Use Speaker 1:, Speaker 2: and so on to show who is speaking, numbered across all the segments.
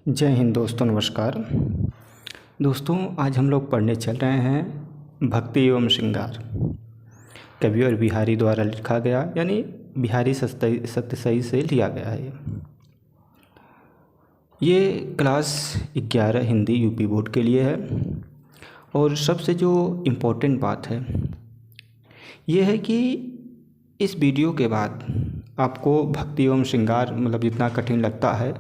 Speaker 1: जय हिंद दोस्तों, नमस्कार। दोस्तों, आज हम लोग पढ़ने चल रहे हैं भक्ति एवं श्रृंगार, कविवर बिहारी द्वारा लिखा गया, यानी बिहारी सत्यसाई से लिया गया है। ये क्लास 11 हिंदी यूपी बोर्ड के लिए है। और सबसे जो इम्पोर्टेंट बात है ये है कि इस वीडियो के बाद आपको भक्ति एवं श्रृंगार मतलब जितना कठिन लगता है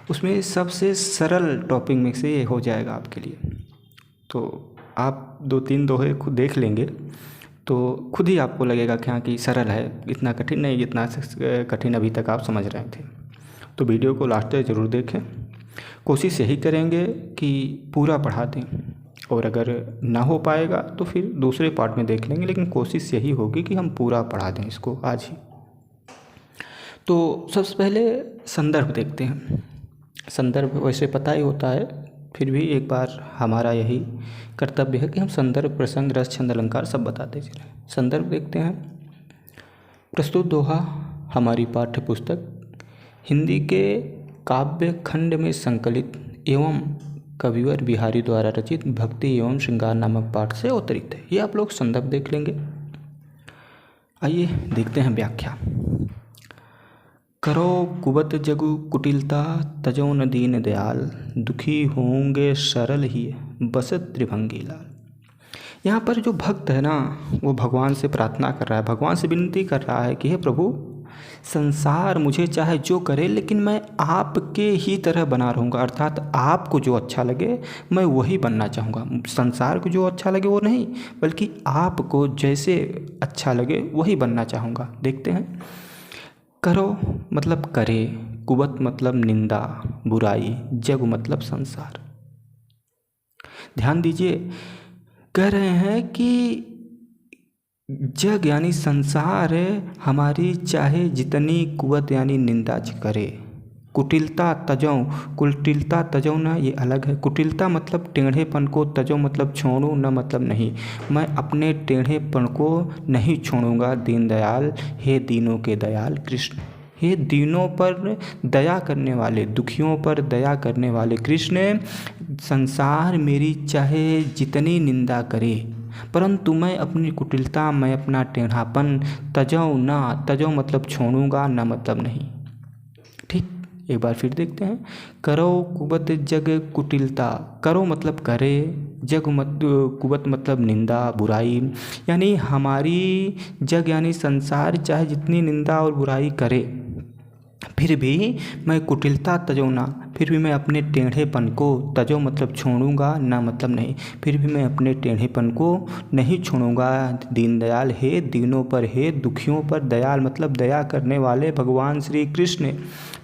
Speaker 1: उसमें सबसे सरल टॉपिक में से ये हो जाएगा आपके लिए। तो आप 2-3 दोहे खुद देख लेंगे तो खुद ही आपको लगेगा कि हाँ कि सरल है, इतना कठिन नहीं जितना कठिन अभी तक आप समझ रहे थे। तो वीडियो को लास्ट तक ज़रूर देखें। कोशिश यही करेंगे कि पूरा पढ़ा दें, और अगर ना हो पाएगा तो फिर दूसरे पार्ट में देख लेंगे, लेकिन कोशिश यही होगी कि हम पूरा पढ़ा दें इसको आज ही। तो सबसे पहले संदर्भ देखते हैं। संदर्भ वैसे पता ही होता है, फिर भी एक बार हमारा यही कर्तव्य है कि हम संदर्भ, प्रसंग, रस, छंद, अलंकार सब बताते चलें। संदर्भ देखते हैं। प्रस्तुत दोहा हमारी पाठ्य पुस्तक हिंदी के काव्य खंड में संकलित एवं कविवर बिहारी द्वारा रचित भक्ति एवं श्रृंगार नामक पाठ से अवतरित है। ये आप लोग संदर्भ देख लेंगे। आइए देखते हैं व्याख्या। करो कुबत जगु कुटिलता तजो न दीन दयाल, दुखी होंगे सरल ही बसत त्रिभंगी लाल। यहाँ पर जो भक्त है ना, वो भगवान से प्रार्थना कर रहा है, भगवान से विनती कर रहा है कि हे प्रभु, संसार मुझे चाहे जो करे लेकिन मैं आपके ही तरह बना रहूँगा। अर्थात आपको जो अच्छा लगे मैं वही बनना चाहूँगा। संसार को जो अच्छा लगे वो नहीं, बल्कि आपको जैसे अच्छा लगे वही बनना चाहूँगा। देखते हैं। करो मतलब करे, कुबत मतलब निंदा, बुराई, जग मतलब संसार। ध्यान दीजिए, कह रहे हैं कि जग यानी संसार हमारी चाहे जितनी कुवत यानी निंदा करे, कुटिलता तजो, कुटिलता तजो ना ये अलग है। कुटिलता मतलब टेढ़ेपन को, तजो मतलब छोड़ू, न मतलब नहीं। मैं अपने टेढ़ेपन को नहीं छोड़ूंगा दीनदयाल, हे दीनों के दयाल कृष्ण। हे दीनों पर दया करने वाले, दुखियों पर दया करने वाले कृष्ण, संसार मेरी चाहे जितनी निंदा करे परंतु मैं अपनी कुटिलता, मैं अपना टेढ़ापन तजो ना, तजो मतलब छोड़ूंगा, ना मतलब नहीं। ठीक, एक बार फिर देखते हैं। करो कुबत जग कुटिलता, करो मतलब करे, जग मत, कुबत मतलब निंदा, बुराई, यानी हमारी जग यानी संसार चाहे जितनी निंदा और बुराई करे फिर भी मैं कुटिलता तजो ना, फिर भी मैं अपने टेढ़ेपन को, तजो मतलब छोड़ूंगा, ना मतलब नहीं, फिर भी मैं अपने टेढ़ेपन को नहीं छोड़ूंगा। दीनदयाल, हे दीनों पर, हे दुखियों पर, दयाल मतलब दया करने वाले भगवान श्री कृष्ण।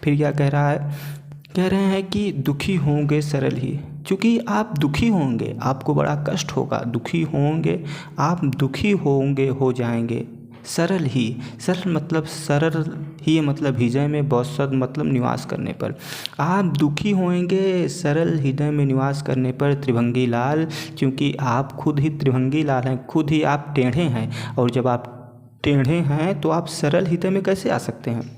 Speaker 1: फिर क्या कह रहा है? कह रहे हैं कि दुखी होंगे सरल ही। चूँकि आप दुखी होंगे, आपको बड़ा कष्ट होगा, दुखी होंगे, आप दुखी होंगे, हो जाएंगे सरल ही। सरल मतलब सरल ही मतलब हृदय में, बौसद मतलब निवास करने पर। आप दुखी होंगे सरल हृदय में निवास करने पर त्रिभंगी लाल, क्योंकि आप खुद ही त्रिभंगी लाल हैं, खुद ही आप टेढ़े हैं। और जब आप टेढ़े हैं तो आप सरल हृदय में कैसे आ सकते हैं?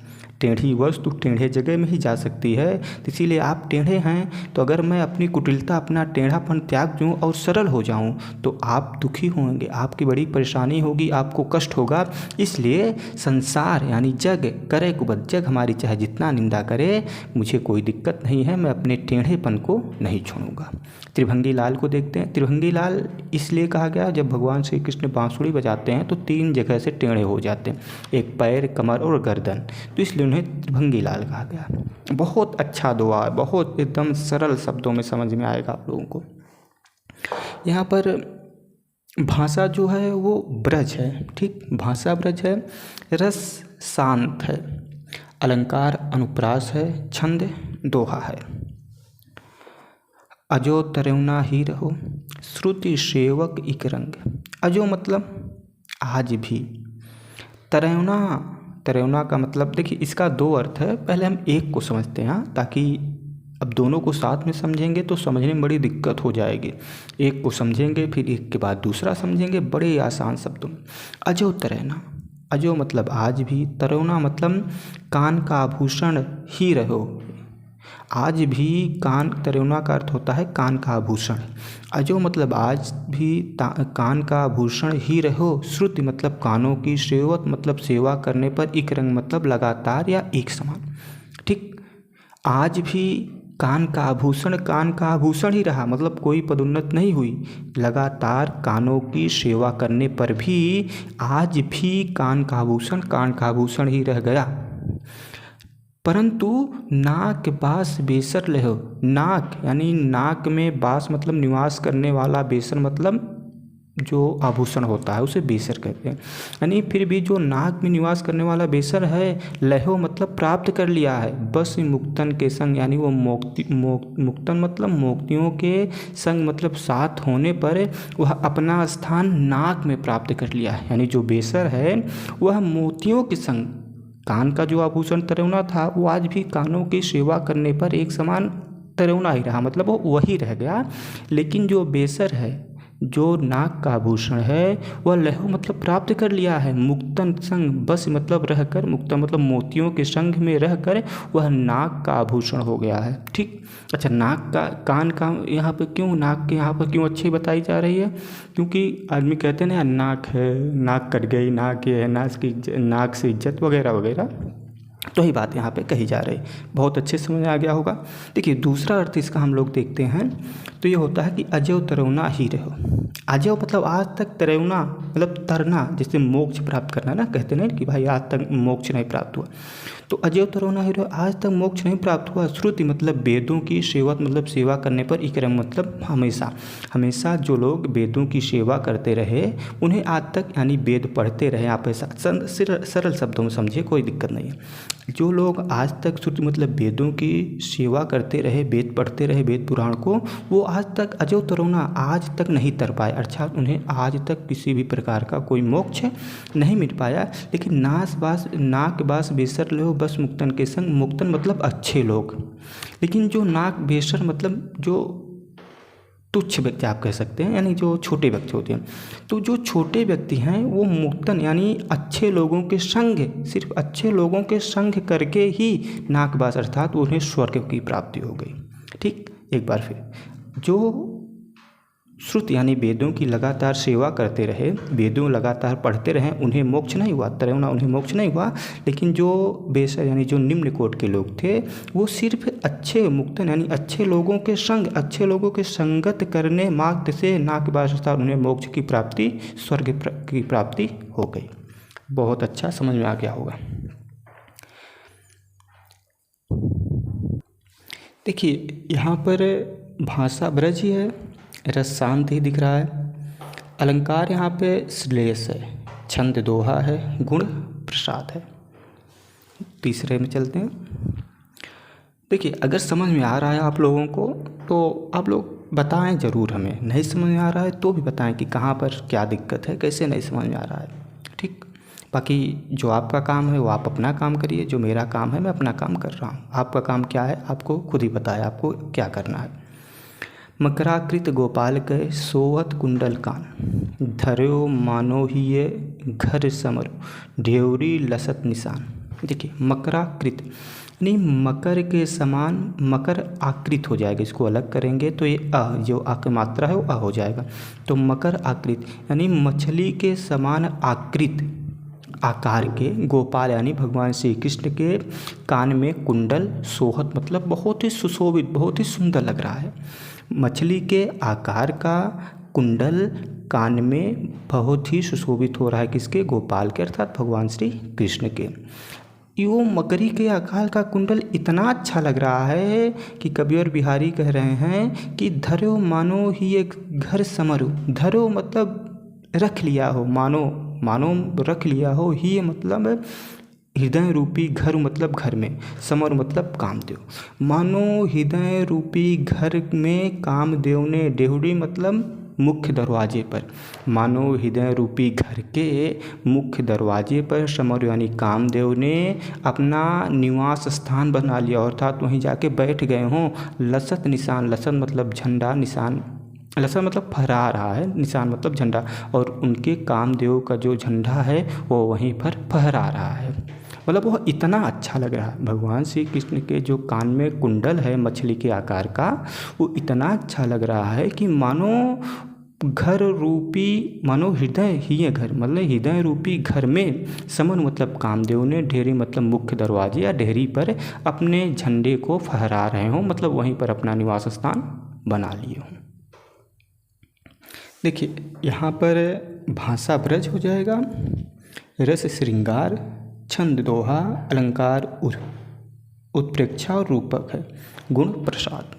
Speaker 1: टेढ़ी वस्तु टेढ़े जगह में ही जा सकती है। तो इसीलिए आप टेढ़े हैं, तो अगर मैं अपनी कुटिलता, अपना टेढ़ापन त्याग दूँ और सरल हो जाऊँ तो आप दुखी होंगे, आपकी बड़ी परेशानी होगी, आपको कष्ट होगा। इसलिए संसार यानी जग करे कुबत, जग हमारी चाहे जितना निंदा करे मुझे कोई दिक्कत नहीं है, मैं अपने टेढ़ेपन को नहीं छोड़ूंगा। त्रिभंगी लाल को देखते हैं। त्रिभंगी लाल इसलिए कहा गया, जब भगवान श्री कृष्ण बांसुरी बजाते हैं तो 3 जगह से टेढ़े हो जाते हैं, एक पैर, कमर और गर्दन, तो इसलिए उन्हें त्रिभंगी लाल कहा गया। बहुत अच्छा दुआ, बहुत एकदम सरल शब्दों में समझ में आएगा आप लोगों को। यहाँ पर भाषा जो है वो ब्रज है, ठीक, भाषा ब्रज है, रस शांत है, अलंकार अनुप्रास है, छंद दोहा है। अजो तरुणा ही रहो, श्रुति सेवक इक रंग। अजो मतलब आज भी, तरुणा, तरुणा का मतलब देखिए इसका 2 अर्थ है। पहले हम एक को समझते हैं, ताकि अब दोनों को साथ में समझेंगे तो समझने में बड़ी दिक्कत हो जाएगी। एक को समझेंगे फिर एक के बाद दूसरा समझेंगे, बड़े आसान शब्दों में। अजो तरुणा, अजो मतलब आज भी, तरुणा मतलब कान का आभूषण ही रहो, आज भी कान, तरुणा का अर्थ होता है कान का आभूषण। अजो मतलब आज भी कान का आभूषण ही रहो। श्रुति मतलब कानों की, सेवत मतलब सेवा करने पर, इक रंग मतलब लगातार या एक समान। ठीक, आज भी कान का आभूषण ही रहा, मतलब कोई पदोन्नत नहीं हुई। लगातार कानों की सेवा करने पर भी आज भी कान का आभूषण ही रह गया। परंतु नाक बास बेसर लहो। नाक यानी नाक में बास मतलब निवास करने वाला, बेसर मतलब जो आभूषण होता है उसे बेसर कहते हैं। यानी फिर भी जो नाक में निवास करने वाला बेसर है, लहो मतलब प्राप्त कर लिया है। बस मुक्तन के संग, यानी वो मुक्तन मतलब मोक्तियों के संग मतलब साथ होने पर वह अपना स्थान नाक में प्राप्त कर लिया है। यानी जो बेसर है वह मोतियों के संग, कान का जो आभूषण तरुणा था वो आज भी कानों की सेवा करने पर एक समान तरुणा ही रहा, मतलब वो वही रह गया। लेकिन जो बेसर है, जो नाक का आभूषण है, वह लहो मतलब प्राप्त कर लिया है। मुक्तन संग, बस मतलब रहकर, मुक्तन मतलब मोतियों के संग में रहकर वह नाक का आभूषण हो गया है। ठीक, अच्छा, नाक का, कान का यहाँ पर क्यों, नाक के यहाँ पर क्यों अच्छी बताई जा रही है? क्योंकि आदमी कहते हैं ना नाक है, नाक कट गई, नाक ये है, नाक से इज्जत वगैरह वगैरह, तो ही बात यहाँ पे कही जा रही। बहुत अच्छे समझ में आ गया होगा। देखिए दूसरा अर्थ इसका हम लोग देखते हैं तो ये होता है कि अजय तरुणा ही रहो। अजय मतलब आज तक, तरुणा मतलब तरना, जैसे मोक्ष प्राप्त करना ना, कहते नहीं कि भाई आज तक मोक्ष नहीं प्राप्त हुआ, तो अजय तरुणा ही रहो, आज तक मोक्ष नहीं प्राप्त हुआ। श्रुति मतलब वेदों की, सेवत मतलब सेवा करने पर, इक्रम मतलब हमेशा। हमेशा जो लोग वेदों की सेवा करते रहे उन्हें आज तक, यानी वेद पढ़ते रहे, आप ऐसा सरल शब्दों में समझिए, कोई दिक्कत नहीं है। जो लोग आज तक, श्रुति मतलब वेदों की सेवा करते रहे, वेद पढ़ते रहे, वेद पुराण को, वो आज तक अजो तरुणा, आज तक नहीं तर पाए, अर्थात उन्हें आज तक किसी भी प्रकार का कोई मोक्ष नहीं मिल पाया। लेकिन नाक बास बेसर लो बस मुक्तन के संग, मुक्तन मतलब अच्छे लोग। लेकिन जो नाक बेसर मतलब जो तुच्छ व्यक्ति आप कह सकते हैं, यानी जो छोटे व्यक्ति होते हैं, तो जो छोटे व्यक्ति हैं वो मुक्तन यानी अच्छे लोगों के संग, सिर्फ अच्छे लोगों के संग करके ही नाकबास, अर्थात उन्हें स्वर्ग की प्राप्ति हो गई। ठीक, एक बार फिर, जो श्रुति यानी वेदों की लगातार सेवा करते रहे, वेदों लगातार पढ़ते रहे, उन्हें मोक्ष नहीं हुआ, तरुणा उन्हें मोक्ष नहीं हुआ। लेकिन जो बेसर यानी जो निम्न कोटि के लोग थे, वो सिर्फ अच्छे, मुक्तन यानी अच्छे लोगों के संग, अच्छे लोगों के संगत करने मात्र से नाकबास, उन्हें मोक्ष की प्राप्ति, स्वर्ग की प्राप्ति हो गई। बहुत अच्छा समझ में आ गया होगा। देखिए यहाँ पर भाषा ब्रज ही है, रस शांत ही दिख रहा है। अलंकार यहाँ पे श्लेष है, छंद दोहा है, गुण प्रसाद है। तीसरे में चलते हैं। देखिए अगर समझ में आ रहा है आप लोगों को तो आप लोग बताएं ज़रूर, हमें नहीं समझ में आ रहा है तो भी बताएं कि कहाँ पर क्या दिक्कत है, कैसे नहीं समझ में आ रहा है। ठीक, बाकी जो आपका काम है वो आप अपना काम करिए, जो मेरा काम है मैं अपना काम कर रहा हूँ। आपका काम क्या है आपको खुद ही पता है, आपको क्या करना है। मकराकृत गोपाल के सोहत कुंडल कान, धर्यो मानो ही ये घर समरो, ढेवरी लसत निशान। देखिए मकराकृत यानी मकर के समान, मकर आकृत हो जाएगा, इसको अलग करेंगे तो ये अ, जो आ की मात्रा है वो अ हो जाएगा। तो मकर आकृत यानी मछली के समान आकृत आकार के, गोपाल यानी भगवान श्री कृष्ण के कान में कुंडल, सोहत मतलब बहुत ही सुशोभित, बहुत ही सुंदर लग रहा है। मछली के आकार का कुंडल कान में बहुत ही सुशोभित हो रहा है, किसके? गोपाल के, अर्थात भगवान श्री कृष्ण के। यो मकरी के आकार का कुंडल इतना अच्छा लग रहा है कि कबीर बिहारी कह रहे हैं कि धरो मानो ही एक घर समरो। धरो मतलब रख लिया हो, मानो रख लिया हो, ही मतलब हृदय रूपी घर मतलब घर में, समर मतलब कामदेव। मानो हृदय रूपी घर में कामदेव ने, डेहुड़ी मतलब मुख्य दरवाजे पर, मानो हृदय रूपी घर के मुख्य दरवाजे पर समर यानी कामदेव ने अपना निवास स्थान बना लिया, अर्थात वहीं जाके बैठ गए हों। लसत निशान, लसत मतलब झंडा, निशान लसत मतलब फहरा रहा है, निशान मतलब झंडा, और उनके कामदेव का जो झंडा है वो वहीं पर फहरा रहा है। मतलब वह इतना अच्छा लग रहा है। भगवान श्री कृष्ण के जो कान में कुंडल है मछली के आकार का, वो इतना अच्छा लग रहा है कि मानो घर रूपी, मानो हृदय ही है घर, मतलब हृदय रूपी घर में समन मतलब कामदेव ने ढेरी मतलब मुख्य दरवाजे या ढेरी पर अपने झंडे को फहरा रहे हों, मतलब वहीं पर अपना निवास स्थान बना लिए हों। देखिए यहाँ पर भाषा ब्रज हो जाएगा, रस श्रृंगार, छंद दोहा, अलंकार उत्प्रेक्षा और रूपक है गुण प्रसाद।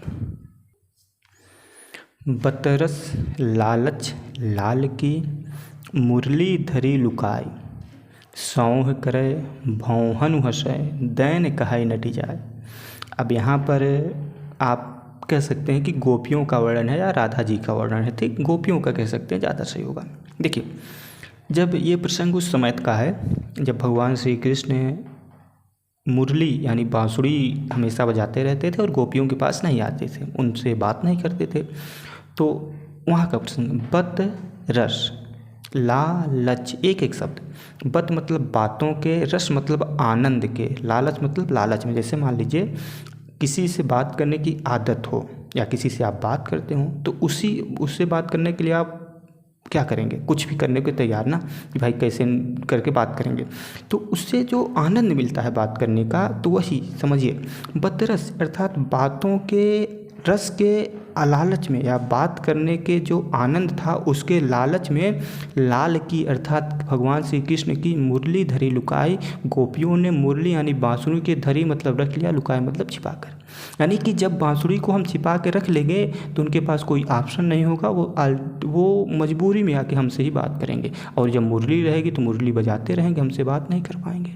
Speaker 1: बतरस लालच लाल की, मुरली धरी लुकाई, सौंह करे भौहन हंसै, दैन कहाई नटी जाए। अब यहाँ पर आप कह सकते हैं कि गोपियों का वर्णन है या राधा जी का वर्णन है, ठीक, गोपियों का कह सकते हैं, ज़्यादा सही होगा। देखिए जब ये प्रसंग उस समय का है जब भगवान श्री कृष्ण मुरली यानी बांसुरी हमेशा बजाते रहते थे और गोपियों के पास नहीं आते थे, उनसे बात नहीं करते थे। तो वहाँ का प्रसंग बत रस लालच, एक एक शब्द, बत मतलब बातों के, रस मतलब आनंद के, लालच मतलब लालच में। जैसे मान लीजिए किसी से बात करने की आदत हो या किसी से आप बात करते हो तो उससे बात करने के लिए आप क्या करेंगे, कुछ भी करने को तैयार ना, कि भाई कैसे करके बात करेंगे। तो उससे जो आनंद मिलता है बात करने का, तो वही समझिए बतरस अर्थात बातों के रस के लालच में या बात करने के जो आनंद था उसके लालच में लाल की अर्थात भगवान श्री कृष्ण की मुरली धरी लुकाई, गोपियों ने मुरली यानी बांसुरी के धरी मतलब रख लिया, लुकाई मतलब छिपा कर। यानी कि जब बांसुरी को हम छिपा के रख लेंगे तो उनके पास कोई ऑप्शन नहीं होगा, वो मजबूरी में आके हमसे ही बात करेंगे, और जब मुरली रहेगी तो मुरली बजाते रहेंगे, हमसे बात नहीं कर पाएंगे।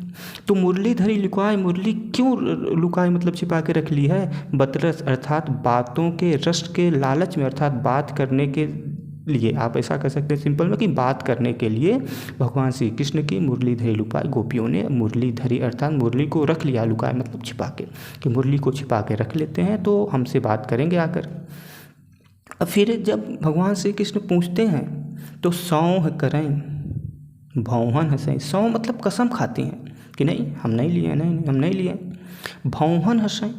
Speaker 1: तो मुरली धरी लुकाई, मुरली क्यों लुकाई मतलब छिपा के रख ली है, बतरस अर्थात बातों के रस के लालच में, अर्थात बात करने के लिए, आप ऐसा कह सकते हैं सिंपल में कि बात करने के लिए भगवान श्री कृष्ण की मुरली धरी लुकाई, गोपियों ने मुरली धरी अर्थात मुरली को रख लिया, लुकाई मतलब छिपा के, कि मुरली को छिपा के रख लेते हैं तो हमसे बात करेंगे आकर। अब फिर जब भगवान श्री कृष्ण पूछते हैं तो सौंह करें भौहन हंसें, सौं मतलब कसम खाती हैं कि नहीं हम नहीं लिए, नहीं हम नहीं लिए। भौहन हंसें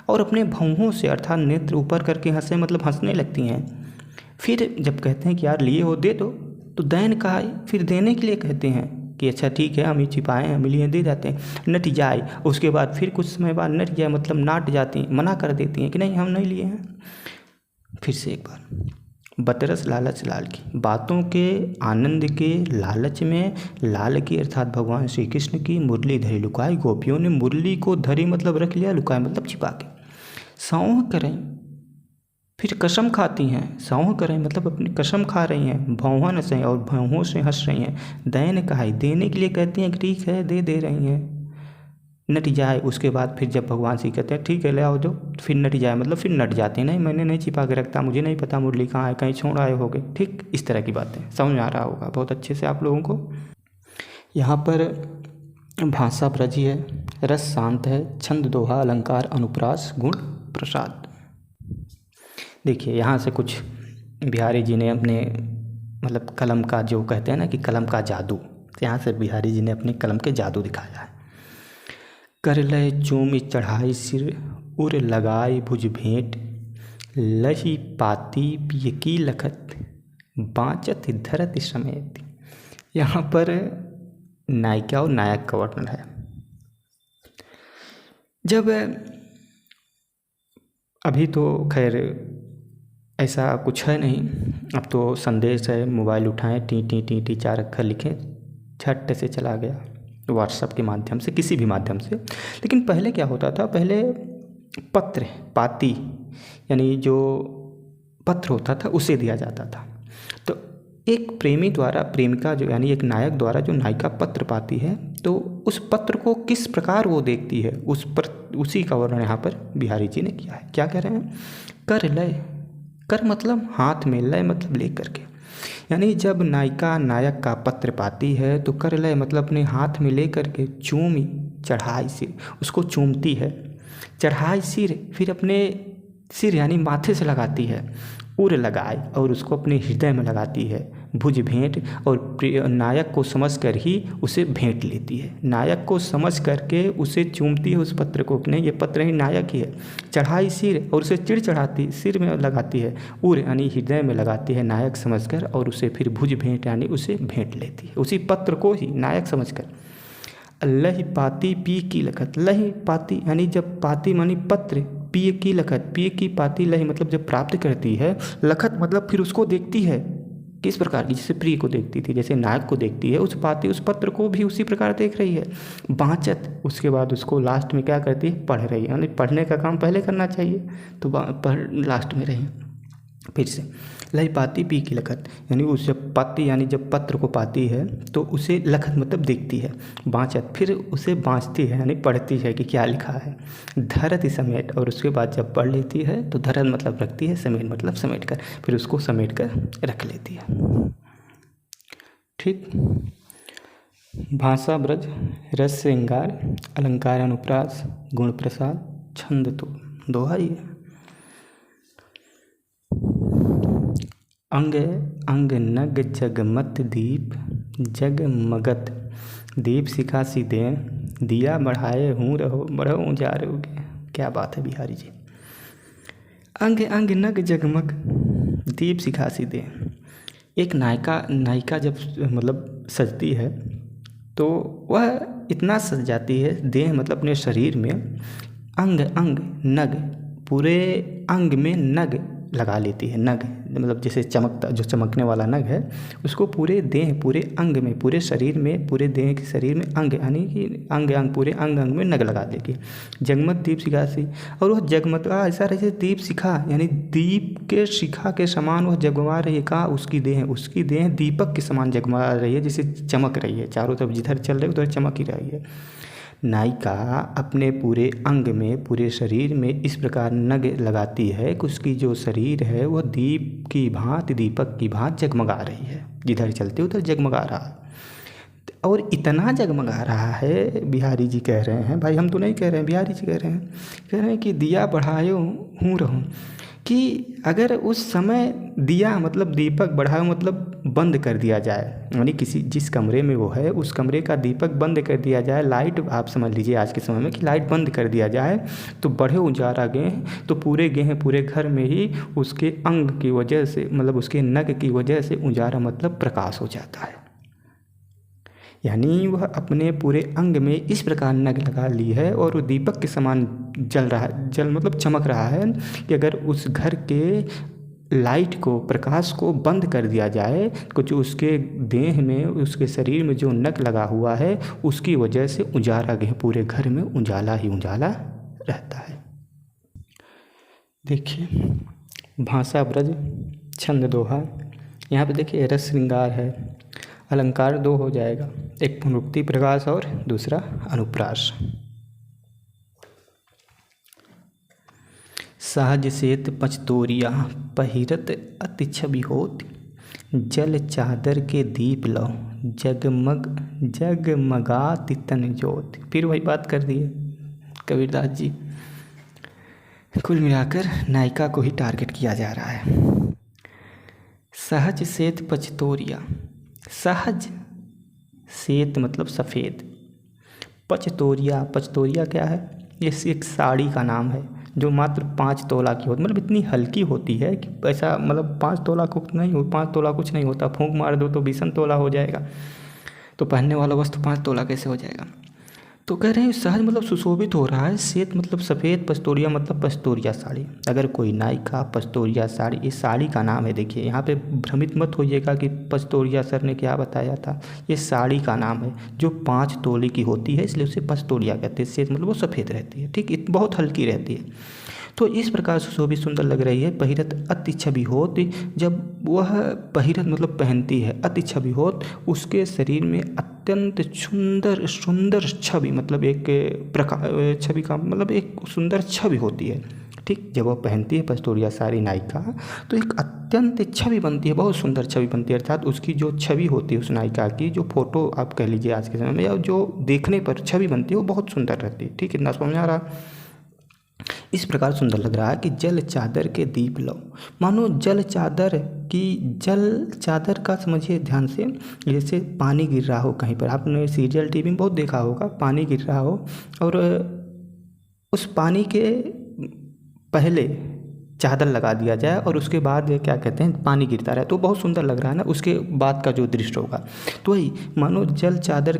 Speaker 1: और अपने भौहों से अर्थात नेत्र ऊपर करके हंसें मतलब हंसने लगती हैं। फिर जब कहते हैं कि यार लिए हो दे दो, तो दैन कहा, फिर देने के लिए कहते हैं कि अच्छा ठीक है हम ही छिपाए हैं, हम लिए दे जाते हैं। नट जाए, उसके बाद फिर कुछ समय बाद नट जाए मतलब नाट जाती हैं, मना कर देती हैं कि नहीं हम नहीं लिए हैं। फिर से एक बार, बतरस लालच लाल की, बातों के आनंद के लालच में लाल की अर्थात भगवान श्री कृष्ण की मुरली धरी लुकाई, गोपियों ने मुरली को धरी मतलब रख लिया, लुकाई मतलब छिपा के। सौंह करें, फिर कसम खाती हैं, सौंह करें मतलब अपनी कसम खा रही हैं, भौहन हंसें और भौहों से हंस रही हैं। दैन कहाई, देने के लिए कहती हैं कि ठीक है दे रही हैं। नट जाए, उसके बाद फिर जब भगवान श्री कहते हैं ठीक है ले आओ दो, फिर नट जाए मतलब फिर नट जाते हैं, नहीं मैंने नहीं छिपा के रखता, मुझे नहीं पता मुरली कहाँ है, कहीं छोड़ आए होगे, ठीक, इस तरह की बातें समझ में आ रहा होगा बहुत अच्छे से आप लोगों को। यहाँ पर भाषा ब्रजी है, रस शांत है, छंद दोहा, अलंकार अनुप्रास, गुण प्रसाद। देखिए यहाँ से कुछ बिहारी जी ने अपने मतलब कलम का जो कहते हैं ना कि कलम का जादू, यहाँ से बिहारी जी ने अपने कलम के जादू दिखाया है। कर लय चूम चढ़ाई सिर, उर लगाई भुज भेंट, लही पाती पियकी लखत, बाँचत धरत समेत। यहाँ पर नायिका और नायक का वर्णन है। जब अभी तो खैर ऐसा कुछ है नहीं, अब तो संदेश है, मोबाइल उठाएं टी टी टी टी 4 अक्षर लिखें, झट से चला गया व्हाट्सएप के माध्यम से, किसी भी माध्यम से। लेकिन पहले क्या होता था, पहले पत्र पाती यानी जो पत्र होता था उसे दिया जाता था। तो एक प्रेमी द्वारा प्रेमिका जो यानी एक नायक द्वारा जो नायिका पत्र पाती है तो उस पत्र को किस प्रकार वो देखती है उस पर, उसी का वर्णन यहाँ पर बिहारी जी ने किया है। क्या कह रहे हैं, कर लय, कर मतलब हाथ में, लय मतलब ले करके, यानी जब नायिका नायक का पत्र पाती है तो कर लय मतलब अपने हाथ में ले करके, चूमी चढ़ाई सिर, उसको चूमती है, चढ़ाई सिर फिर अपने सिर यानी माथे से लगाती है, उर लगाए और उसको अपने हृदय में लगाती है, भुज भेंट, और नायक को समझकर ही उसे भेंट लेती है। नायक को समझ करके उसे चूमती है उस पत्र को, नहीं ये पत्र ही नायक ही है। चढ़ाई सिर, और उसे चिड़ चढ़ाती सिर में लगाती है, उर यानी हृदय में लगाती है नायक समझकर, और उसे फिर भुज भेंट यानी उसे भेंट लेती है, उसी पत्र को ही नायक समझकर। लही पाती पी की लखत, लही पाती यानी जब पाती मानी पत्र, पी की लखत, पी की पाती लही मतलब जब प्राप्त करती है, लखत मतलब फिर उसको देखती है किस प्रकार की, जैसे प्रिय को देखती थी, जैसे नायक को देखती है, उस पाती उस पत्र को भी उसी प्रकार देख रही है। बाँचत, उसके बाद उसको लास्ट में क्या करती है, पढ़ रही है, यानी पढ़ने का काम पहले करना चाहिए, तो पढ़ लास्ट में रही। फिर से लही पाती पी की लखत, यानी उस जब पाती यानी जब पत्र को पाती है तो उसे लखत मतलब देखती है। बाँचत, फिर उसे बाँचती है यानी पढ़ती है कि क्या लिखा है। धरत समेट, और उसके बाद जब पढ़ लेती है तो धरत मतलब रखती है, समेट मतलब समेट कर, फिर उसको समेट कर रख लेती है। ठीक। भाषा ब्रज, रस श्रृंगार, अलंकार अनुप्रास, गुण प्रसाद, छंद तो दोहा ही है। अंग अंग नग जगमत दीप, जगमगत दीप शिखा सी दें, दिया बढ़ाए हूँ रहो बढ़ो जा रहोगे। क्या बात है बिहारी जी। अंग अंग नग जगमग दीप शिखा सी दें। एक नायिका जब मतलब सजती है तो वह इतना सज जाती है, देह मतलब अपने शरीर में, अंग अंग नग पूरे अंग में नग लगा लेती है। नग मतलब जैसे चमकता, जो चमकने वाला नग है उसको पूरे देह पूरे अंग में, पूरे शरीर में, पूरे देह के शरीर में अंग यानी कि अंग अंग पूरे अंग अंग में नग लगा देगी। जगमग दीप शिखा सी, और वह जगमगा ऐसा रहे दीप शिखा यानी दीप के शिखा के समान वह जगमगा रही है। कहाँ, उसकी देह दीपक के समान जगमगा रही है, जैसे चमक रही है, चारों तरफ जिधर चल रही है उधर चमक ही रही है। नायिका अपने पूरे अंग में, पूरे शरीर में इस प्रकार नग लगाती है कि उसकी जो शरीर है वह दीप की भांति, दीपक की भांति जगमगा रही है, जिधर चलते उधर जगमगा रहा है। और इतना जगमगा रहा है, बिहारी जी कह रहे हैं, भाई हम तो नहीं कह रहे हैं, बिहारी जी कह रहे हैं कि दिया बढ़ायो हूँ रहूँ, कि अगर उस समय दिया मतलब दीपक बढ़ाओ मतलब बंद कर दिया जाए, यानी किसी जिस कमरे में वो है उस कमरे का दीपक बंद कर दिया जाए, लाइट आप समझ लीजिए आज के समय में कि लाइट बंद कर दिया जाए तो बढ़े उजाला गेह, तो पूरे गेह पूरे घर में ही उसके अंग की वजह से मतलब उसके नग की वजह से उजाला मतलब प्रकाश हो जाता है। यानी वह अपने पूरे अंग में इस प्रकार नग लगा ली है और वो दीपक के समान जल रहा है, जल मतलब चमक रहा है कि अगर उस घर के लाइट को, प्रकाश को बंद कर दिया जाए तो जो उसके देह में, उसके शरीर में जो नग लगा हुआ है उसकी वजह से उजाला गया, पूरे घर में उजाला ही उजाला रहता है। देखिए भाषा ब्रज, छंद दोहा, यहाँ पे देखिए रस श्रृंगार है, अलंकार दो हो जाएगा, एक पुनरुक्ति प्रकाश और दूसरा अनुप्रास। सहज सेत पचतोरिया, पहिरत अति छवि होत, जल चादर के दीप लो, जगमग जगमगाति तन ज्योत। फिर वही बात कर दी है कबीरदास जी। कुल मिलाकर नायिका को ही टारगेट किया जा रहा है। सहज सेत पचतोरिया, सहज सेत मतलब सफ़ेद, पचतोरिया, पचतोरिया क्या है, ये एक साड़ी का नाम है जो मात्र 5 तोला की होती, मतलब इतनी हल्की होती है कि ऐसा मतलब 5 तोला को नहीं हो, 5 तोला कुछ नहीं होता, फूंक मार दो तो 20 तोला हो जाएगा, तो पहनने वाला वस्तु 5 तोला कैसे हो जाएगा। तो कह रहे हैं सहज मतलब सुशोभित हो रहा है, श्वेत मतलब सफ़ेद, पस्तोरिया मतलब पस्तोरिया साड़ी। अगर कोई नायिका पस्तोरिया साड़ी, ये साड़ी का नाम है, देखिए यहाँ पे भ्रमित मत होइएगा कि पस्तोरिया सर ने क्या बताया था, ये साड़ी का नाम है जो 5 तोले की होती है, इसलिए उसे पस्तोरिया कहते हैं। श्वेत मतलब वो सफ़ेद रहती है, ठीक, बहुत हल्की रहती है। तो इस प्रकार सुशोभित सुंदर लग रही है। पहिरत अति छवि होत, जब वह पहिरत मतलब पहनती है, अति छवि होत, उसके शरीर में अत्यंत सुंदर सुंदर छवि मतलब एक प्रकार, छवि का मतलब एक सुंदर छवि होती है, ठीक। जब वह पहनती है पस्तोरिया साड़ी नायिका तो एक अत्यंत छवि बनती है, बहुत सुंदर छवि बनती है, अर्थात उसकी जो छवि होती है उस नायिका की, जो फोटो आप कह लीजिए आज के समय में, या जो देखने पर छवि बनती है वो बहुत सुंदर रहती है, ठीक, इतना समझ आ रहा। इस प्रकार सुंदर लग रहा है कि जल चादर के दीप लो। मानो जल चादर का समझिए ध्यान से, जैसे पानी गिर रहा हो कहीं पर, आपने सीरियल टीवी में बहुत देखा होगा, पानी गिर रहा हो और उस पानी के पहले चादर लगा दिया जाए और उसके बाद ये क्या कहते हैं पानी गिरता रहे, तो बहुत सुंदर लग रहा है ना, उसके बाद का जो दृश्य होगा। तो वही मानो जल चादर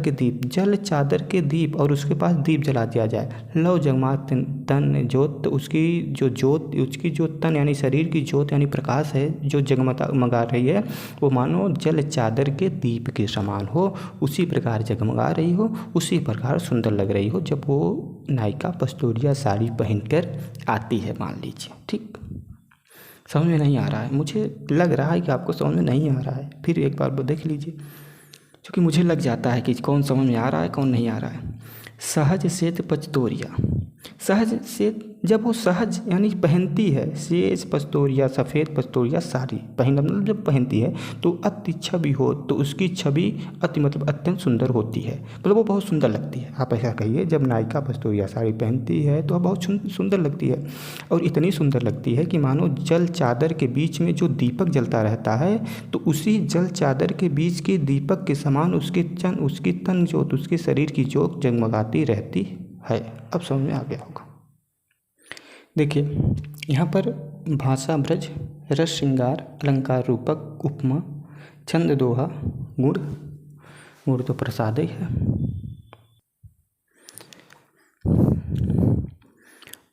Speaker 1: के दीप और उसके पास दीप जला दिया जाए। लव जगमा तन ज्योत, उसकी जो तन यानी शरीर की ज्योत यानी प्रकाश है जो जगमगा रही है, वो मानो जल चादर के दीप के समान हो, उसी प्रकार जगमगा रही हो, उसी प्रकार सुंदर लग रही हो जब वो नायिका पस्तूरिया साड़ी पहनकर आती है, मान लीजिए। ठीक, समझ में नहीं आ रहा है, मुझे लग रहा है कि आपको समझ में नहीं आ रहा है, फिर एक बार देख लीजिए, क्योंकि मुझे लग जाता है कि कौन समझ में आ रहा है कौन नहीं आ रहा है। सहज श्वेत पचतोरिया, सहज श्वेत, जब वो सहज यानी पहनती है, श्वेत पचतोरिया सफ़ेद पचतोरिया साड़ी पहनना मतलब जब पहनती है तो अति छवि हो, तो उसकी छवि अति मतलब अत्यंत सुंदर होती है, मतलब वो बहुत सुंदर लगती है। आप ऐसा कहिए, जब नायिका पचतोरिया साड़ी पहनती है तो वह बहुत सुंदर लगती है, और इतनी सुंदर लगती है कि मानो जल चादर के बीच में जो दीपक जलता रहता है, तो उसी जल चादर के बीच के दीपक के समान उसकी तन ज्योत, उसके शरीर की ज्योत जगमगाती रहती है। अब समझ में आ गया होगा। देखिए यहाँ पर भाषा ब्रज, रस श्रृंगार, अलंकार रूपक, उपमा, छंद दोहा, गुण तो प्रसाद ही है।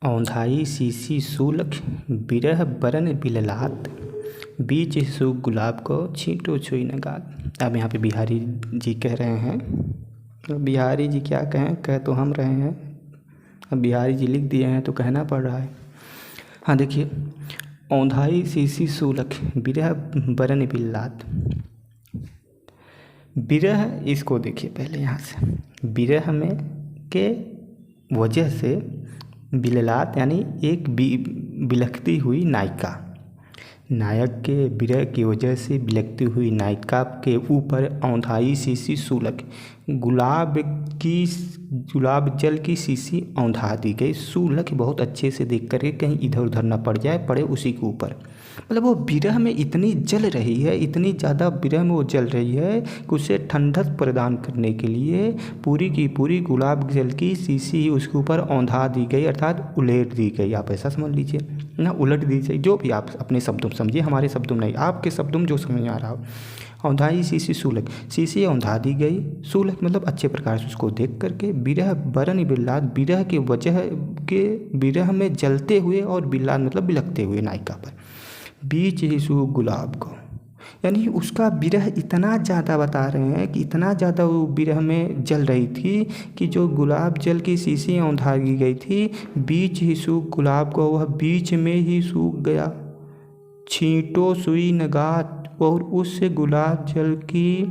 Speaker 1: औंधाई सीसी सूलख, बिरह बरन बिललात, बीच सु गुलाब को छींटो छुई न गात। अब यहाँ पे बिहारी जी कह रहे हैं, बिहारी जी क्या कह तो हम रहे हैं, अब बिहारी जी लिख दिए हैं तो कहना पड़ रहा है। हाँ देखिए, औंधाई सीसी सूलख, बिरह बरन बिल्लात। बिरह, इसको देखिए पहले यहाँ से, बिरह में के वजह से बिललात यानी एक बिलखती हुई नायिका, नायक के विरह की वजह से बिलखती हुई नायिका के ऊपर औंधाई सीसी सूलक, गुलाब जल की शीशी औंधा दी गई। सूलक बहुत अच्छे से देख कर कहीं इधर उधर न पड़ जाए, पड़े उसी के ऊपर। मतलब वो विरह में इतनी जल रही है, इतनी ज़्यादा विरह में वो जल रही है कि उसे ठंडक प्रदान करने के लिए पूरी की पूरी गुलाब जल की शीशी उसके ऊपर औंधा दी गई, अर्थात उलेट दी गई। आप ऐसा समझ लीजिए ना, उलट दी गई, जो भी आप अपने शब्दों में समझिए, हमारे शब्दों में नहीं, आपके शब्दों में जो समझ में आ रहा हो। औंधाई शीशी सूलक, शीशी औंधा दी गई, सूलक मतलब अच्छे प्रकार से उसको देख करके, बिरह बरन बिल्लाद, बिरह की वजह के विरह में जलते हुए, और बिल्लाद मतलब बिलखते हुए नायिका पर, बीच यीशु गुलाब को, यानी उसका विरह इतना ज़्यादा बता रहे हैं कि इतना ज़्यादा वो विरह में जल रही थी कि जो गुलाब जल की शीशी औंधा दी गई थी, बीच ही सूख गुलाब को, वह बीच में ही सूख गया। छींटो सुई नगात, और उस गुलाब जल की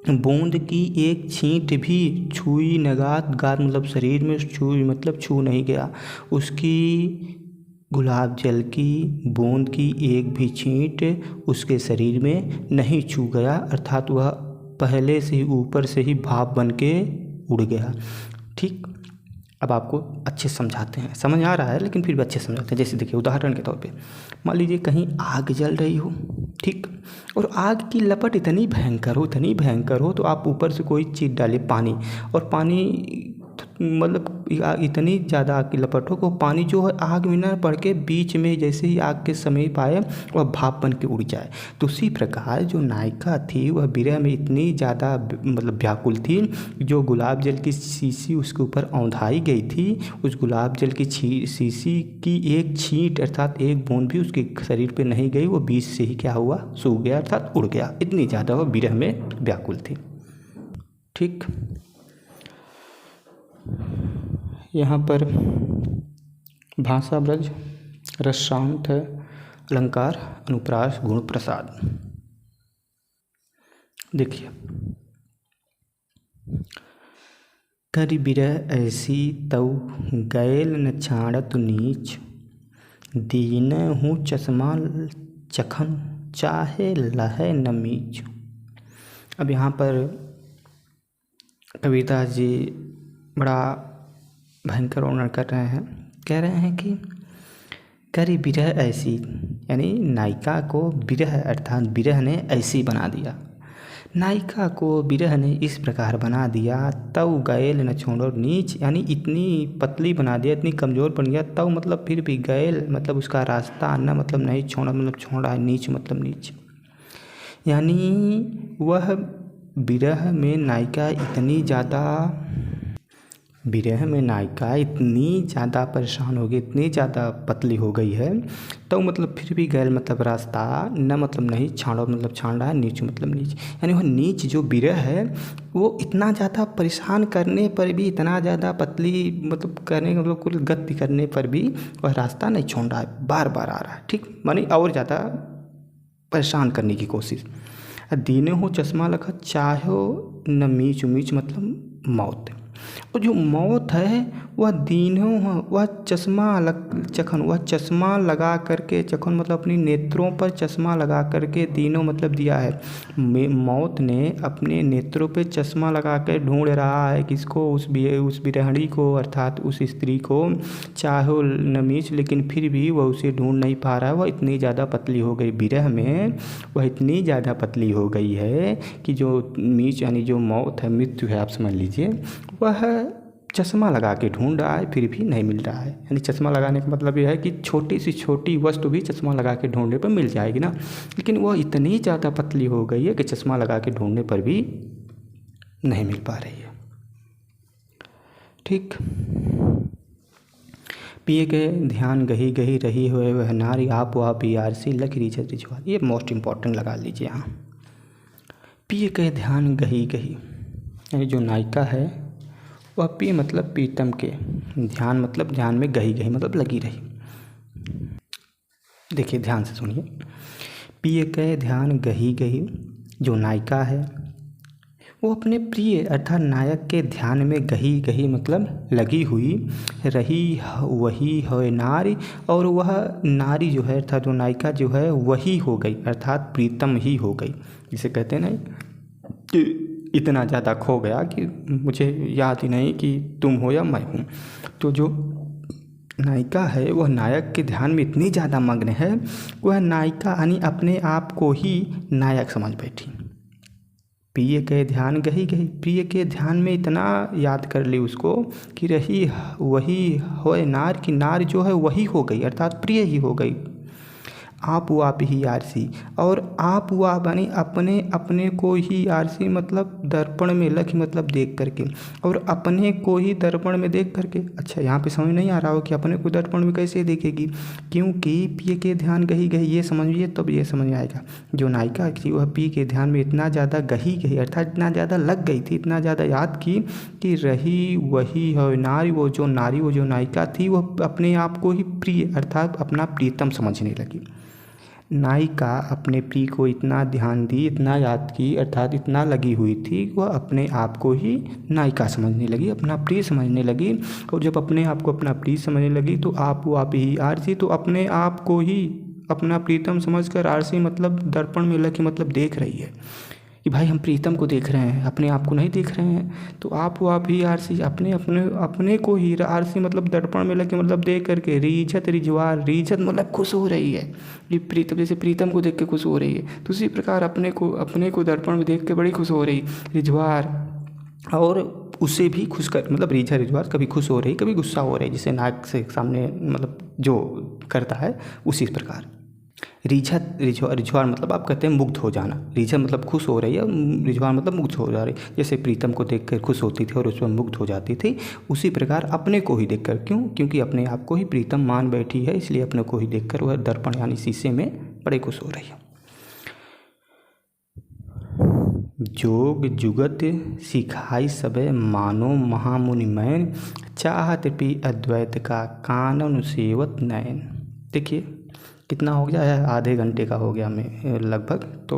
Speaker 1: बूंद की एक छींट भी छुई नगात, गात मतलब शरीर में, छुई मतलब छू नहीं गया, उसकी गुलाब जल की बूंद की एक भी छींट उसके शरीर में नहीं छू गया, अर्थात वह पहले से ही ऊपर से ही भाप बन के उड़ गया। ठीक, अब आपको अच्छे समझाते हैं, समझ आ रहा है लेकिन फिर भी अच्छे समझाते हैं। जैसे देखिए उदाहरण के तौर पे, मान लीजिए कहीं आग जल रही हो, ठीक, और आग की लपट इतनी भयंकर हो तो आप ऊपर से कोई चीज़ डालिए, पानी, और पानी मतलब इतनी ज़्यादा आग की लपट हो कि पानी जो है आग में ना पड़ के बीच में जैसे ही आग के समीप आए वह भाप बन के उड़ जाए। तो उसी प्रकार जो नायिका थी वह विरह में इतनी ज़्यादा मतलब व्याकुल थी, जो गुलाब जल की शीशी उसके ऊपर औंधाई गई थी, उस गुलाब जल की शीशी की एक छींट अर्थात एक बूंद भी उसके शरीर पे नहीं गई, वो बीच से ही क्या हुआ, सूख गया अर्थात उड़ गया, इतनी ज़्यादा वह विरह में व्याकुल थी। ठीक, यहाँ पर भाषा ब्रज, रस शांत है, अलंकार, अनुप्रास, गुण प्रसाद। देखिए, कर बिरह ऐसी तऊ गैल न छाड़त नीच, दीन हूँ चश्मा चखन चाहे लहे न मीच। अब यहाँ पर कबीरदास जी बड़ा भयंकर वर्णन कर रहे हैं कह रहे हैं कि करी बिरह ऐसी, यानी नायिका को बिरह अर्थात बिरह ने ऐसी बना दिया, नायिका को बिरह ने इस प्रकार बना दिया, तव गैल न छोड़ो नीच, यानी इतनी पतली बना दिया, इतनी कमज़ोर बन गया। तव मतलब फिर भी, गैल मतलब उसका रास्ता, न मतलब नहीं, छोड़ा मतलब छोड़ा, नीच मतलब नीच, यानी वह बिरह में नायिका इतनी ज़्यादा परेशान हो गई, इतनी ज़्यादा पतली हो गई है। तो मतलब फिर भी गैल मतलब रास्ता, न मतलब नहीं, छाड़ो मतलब छाड़ा, नीच मतलब नीच, यानी वह नीच जो बिरह है वो इतना ज़्यादा परेशान करने पर भी, इतना ज़्यादा पतली मतलब करने मतलब कुल गति करने पर भी वह रास्ता नहीं छोड़ रहा है, बार बार आ रहा है। ठीक, मानी और ज़्यादा परेशान करने की कोशिश। दीने हो चश्मा लखा चाहो न मीच, मीच मतलब मौत, और जो मौत है वह दीनों, वह वह चश्मा लगा करके, चखन मतलब अपनी नेत्रों पर चश्मा लगा करके, दीनों मतलब दिया है, मौत ने अपने नेत्रों पे चश्मा लगा कर ढूंढ रहा है किसको, उस बिरहणी को, अर्थात उस स्त्री को, चाहो नमीच, लेकिन फिर भी वह उसे ढूंढ नहीं पा रहा है। वह इतनी ज़्यादा पतली हो गई बिरह में, वह इतनी ज़्यादा पतली हो गई है कि जो मीच यानी जो मौत है, मृत्यु है, आप समझ लीजिए, वह चश्मा लगा के ढूंढ रहा है, फिर भी नहीं मिल रहा है। यानी चश्मा लगाने का मतलब यह है कि छोटी से छोटी वस्तु भी चश्मा लगा के ढूंढने पर मिल जाएगी ना, लेकिन वह इतनी ज़्यादा पतली हो गई है कि चश्मा लगा के ढूंढने पर भी नहीं मिल पा रही है। ठीक, पिए के ध्यान गही गही रही हुए वह नारी, आप आरसी लख रिझत रिझवार, ये मोस्ट इम्पॉर्टेंट लगा लीजिए यहाँ। पिए के ध्यान गही गही, यानी जो नायिका है वह पिए मतलब प्रीतम के, ध्यान मतलब ध्यान में, गही गही मतलब लगी रही। देखिए ध्यान से सुनिए, पिए के ध्यान गही गही, जो नायिका है वो अपने प्रिय अर्थात नायक के ध्यान में गही गही मतलब लगी हुई रही, वही है नारी, और वह नारी जो है अर्थात जो नायिका जो है वही हो गई, अर्थात प्रीतम ही हो गई। जिसे कहते हैं ना कि इतना ज़्यादा खो गया कि मुझे याद ही नहीं कि तुम हो या मैं हूँ। तो जो नायिका है वह नायक के ध्यान में इतनी ज़्यादा मग्न है, वह नायिका यानी अपने आप को ही नायक समझ बैठी। प्रिय के ध्यान गही गही, प्रिय के ध्यान में इतना याद कर ली उसको कि रही वही होए नार, की नार जो है वही हो गई, अर्थात प्रिय ही हो गई। आप ही आरसी, और आप यानी अपने अपने को ही, आरसी मतलब दर्पण में, लख मतलब देख करके, और अपने को ही दर्पण में देख करके। अच्छा, यहाँ पे समझ नहीं आ रहा हो कि अपने को दर्पण में कैसे देखेगी, क्योंकि पिए के ध्यान गही गही, ये समझिए तब ये समझ आएगा। जो नायिका थी वह पिए के ध्यान में इतना ज़्यादा गही गई, अर्थात इतना ज़्यादा लग गई थी, इतना ज़्यादा याद की कि रही वही है नारी, वो जो नायिका थी वह अपने आप को ही प्रिय अर्थात अपना प्रीतम समझने लगी। नायिका अपने प्रिय को इतना ध्यान दी, इतना याद की, अर्थात इतना लगी हुई थी, वह अपने आप को ही नायिका समझने लगी, अपना प्रिय समझने लगी। और जब अपने आप को अपना प्रिय समझने लगी तो आप ही आरसी, तो अपने आप को ही अपना प्रीतम समझकर, आरसी मतलब दर्पण में लगी मतलब देख रही है कि भाई हम प्रीतम को देख रहे हैं, अपने आप को नहीं देख रहे हैं। तो आप ही आरसी अपने को ही, आरसी मतलब दर्पण में लगे मतलब देख करके, रीझत रिझवार, रीझत मतलब खुश हो रही है, ये प्रीतम जैसे प्रीतम को देख के खुश हो रही है, तो उसी प्रकार अपने को दर्पण में देख के बड़ी खुश हो रही, रिझवार, और उसे भी खुश कर मतलब रीझा रिझवार, कभी खुश हो रही कभी गुस्सा हो रही, जिसे नाक से सामने मतलब जो करता है उसी प्रकार। रिझत रिझवार मतलब आप कहते हैं मुग्ध हो जाना, रिझत मतलब खुश हो रही है, रिझवार मतलब मुग्ध हो जा रही, जैसे प्रीतम को देखकर खुश होती थी और उस पर मुग्ध हो जाती थी, उसी प्रकार अपने को ही देखकर, क्योंकि अपने आप को ही प्रीतम मान बैठी है, इसलिए अपने को ही देखकर वह दर्पण यानी शीशे में बड़े खुश हो रही है। जोग जुगत सिखाई सबे मानो महामुनि मैन, चाहत पी अद्वैत का कानन सेवत नयन। देखिए कितना हो गया है, आधे घंटे का हो गया हमें लगभग, तो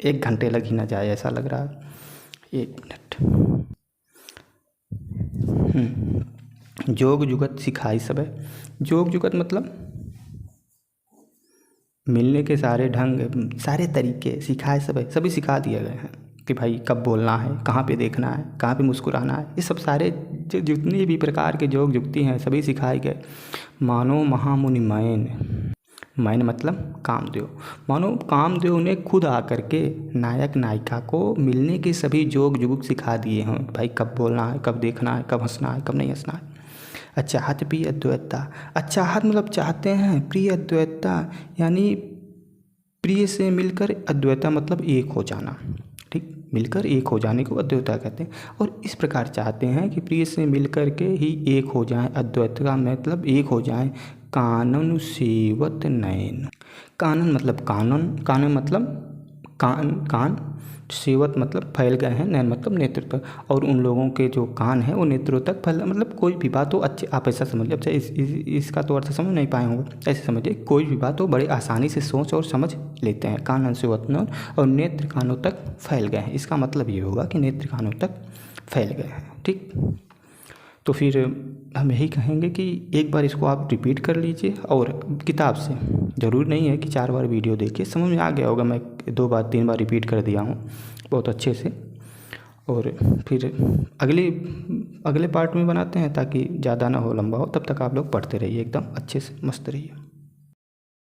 Speaker 1: 1 घंटे लग ही ना जाए ऐसा लग रहा है। 1 मिनट। जोग जुगत सिखाई सबे, जोग जुगत मतलब मिलने के सारे ढंग, सारे तरीके, सिखाए सभी सिखा दिए गए हैं। कि भाई कब बोलना है, कहाँ पे देखना है, कहाँ पे मुस्कुराना है, ये सब सारे जितने भी प्रकार के योग युक्ति हैं सभी सिखाए गए। मानो महामुनि मैन मतलब कामदेव, मानो कामदेव ने खुद आकर के नायक नायिका को मिलने के सभी योग युग सिखा दिए हैं। भाई कब बोलना है, कब देखना है, कब हंसना है, कब नहीं हंसना है। अचाहत प्रिय अद्वैता, अचाहत मतलब चाहते हैं, प्रिय अद्वैता यानी प्रिय से मिलकर, अद्वैता मतलब एक हो जाना, ठीक, मिलकर एक हो जाने को अद्वैता कहते हैं। और इस प्रकार चाहते हैं कि प्रिय से मिलकर के ही एक हो जाएं, अद्वैता मतलब एक हो जाएं। कानन सेवत नयन, कानन मतलब कानून, कानन मतलब कान, सेवत मतलब फैल गए हैं, नयन मतलब नेत्र तक, और उन लोगों के जो कान है वो नेत्रों तक फैल, मतलब कोई भी बात हो अच्छे, आप ऐसा समझ लीजिए। अच्छा इसका तो अर्थ समझ नहीं पाए होंगे, ऐसे समझिए कोई भी बात हो बड़े आसानी से सोच और समझ लेते हैं। कानन सेवत नयन, और नेत्र कानों तक फैल गए हैं, इसका मतलब ये होगा कि नेत्र कानों तक फैल गए हैं, ठीक। तो फिर हम यही कहेंगे कि एक बार इसको आप रिपीट कर लीजिए, और किताब से, ज़रूर नहीं है कि 4 बार वीडियो देखिए, समझ में आ गया होगा। मैं 2 बार 3 बार रिपीट कर दिया हूँ बहुत अच्छे से। और फिर अगले पार्ट में बनाते हैं ताकि ज़्यादा ना हो, लंबा हो। तब तक आप लोग पढ़ते रहिए, एकदम अच्छे से मस्त रहिए।